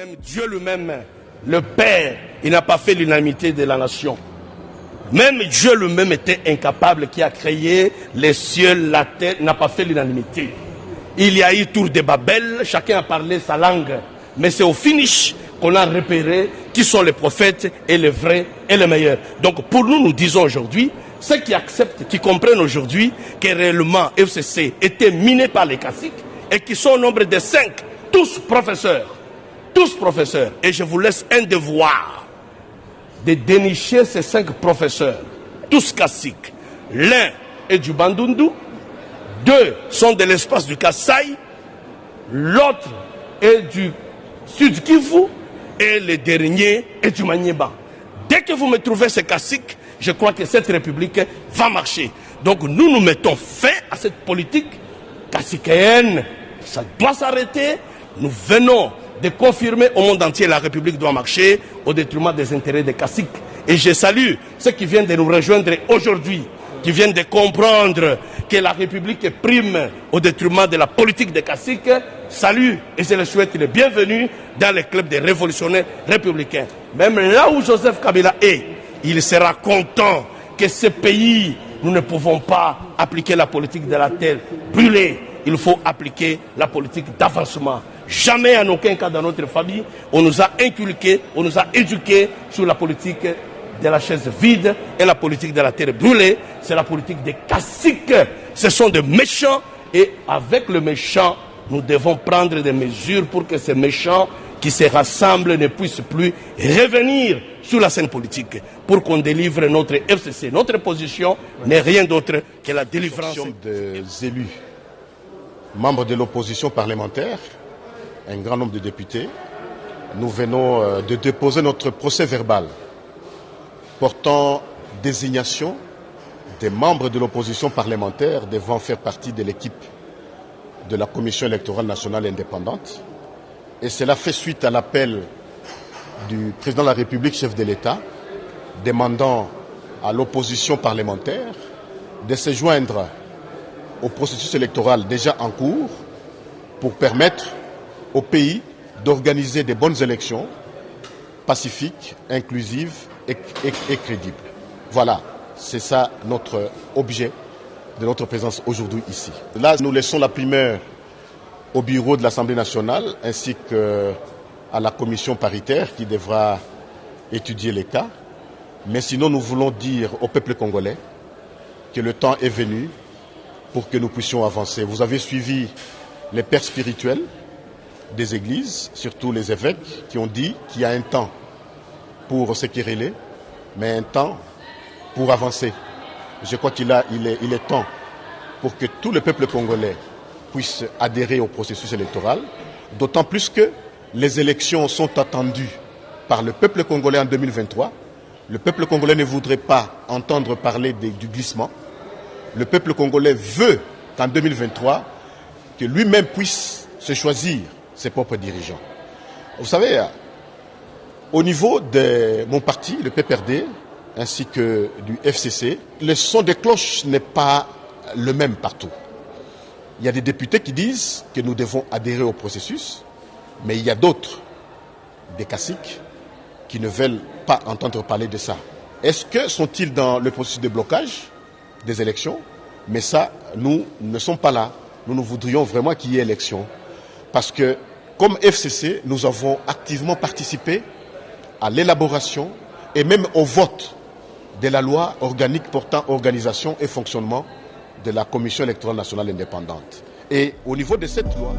Même Dieu lui-même, le Père, il n'a pas fait l'unanimité de la nation. Même Dieu lui-même était incapable, qui a créé les cieux, la terre, n'a pas fait l'unanimité. Il y a eu tour de Babel, chacun a parlé sa langue. Mais c'est au finish qu'on a repéré qui sont les prophètes et les vrais et les meilleurs. Donc pour nous, nous disons aujourd'hui, ceux qui acceptent, qui comprennent aujourd'hui que réellement FCC était miné par les caciques et qui sont au nombre de 5, tous professeurs. Tous professeurs. Et je vous laisse un devoir de dénicher ces 5 professeurs, tous caciques. L'un est du Bandundu, 2 sont de l'espace du Kasaï, l'autre est du Sud Kivu et le dernier est du Maniema. Dès que vous me trouvez ces caciques, je crois que cette république va marcher. Donc nous mettons fin à cette politique caciquéenne. Ça doit s'arrêter. Nous venons de confirmer au monde entier la République doit marcher au détriment des intérêts des caciques. Et je salue ceux qui viennent de nous rejoindre aujourd'hui, qui viennent de comprendre que la République prime au détriment de la politique des caciques. Salut et je les souhaite le bienvenu dans le club des révolutionnaires républicains. Même là où Joseph Kabila est, il sera content que ce pays, nous ne pouvons pas appliquer la politique de la terre brûlée. Il faut appliquer la politique d'avancement. Jamais, en aucun cas dans notre famille, on nous a inculqué, on nous a éduqués sur la politique de la chaise vide et la politique de la terre brûlée. C'est la politique des caciques. Ce sont des méchants et avec le méchant, nous devons prendre des mesures pour que ces méchants qui se rassemblent ne puissent plus revenir sur la scène politique pour qu'on délivre notre FCC. Notre position n'est rien d'autre que la délivrance des élus, membres de l'opposition parlementaire, un grand nombre de députés. Nous venons de déposer notre procès verbal portant désignation des membres de l'opposition parlementaire devant faire partie de l'équipe de la Commission électorale nationale indépendante. Et cela fait suite à l'appel du président de la République, chef de l'État, demandant à l'opposition parlementaire de se joindre au processus électoral déjà en cours pour permettre au pays d'organiser des bonnes élections pacifiques, inclusives et crédibles. Voilà, c'est ça notre objet de notre présence aujourd'hui ici. Là, nous laissons la primeur au bureau de l'Assemblée nationale ainsi qu'à la commission paritaire qui devra étudier les cas. Mais sinon, nous voulons dire au peuple congolais que le temps est venu pour que nous puissions avancer. Vous avez suivi les pères spirituels des églises, surtout les évêques, qui ont dit qu'il y a un temps pour se quereller, mais un temps pour avancer. Je crois qu'il est temps pour que tout le peuple congolais puisse adhérer au processus électoral, d'autant plus que les élections sont attendues par le peuple congolais en 2023. Le peuple congolais ne voudrait pas entendre parler du glissement. Le peuple congolais veut qu'en 2023, que lui-même puisse se choisir ses propres dirigeants. Vous savez, au niveau de mon parti, le PPRD, ainsi que du FCC, le son des cloches n'est pas le même partout. Il y a des députés qui disent que nous devons adhérer au processus, mais il y a d'autres, des caciques, qui ne veulent pas entendre parler de ça. Est-ce que sont-ils dans le processus de blocage des élections? Mais ça, nous ne sommes pas là. Nous voudrions vraiment qu'il y ait élection. Parce que, comme FCC, nous avons activement participé à l'élaboration et même au vote de la loi organique portant organisation et fonctionnement de la Commission électorale nationale indépendante. Et au niveau de cette loi,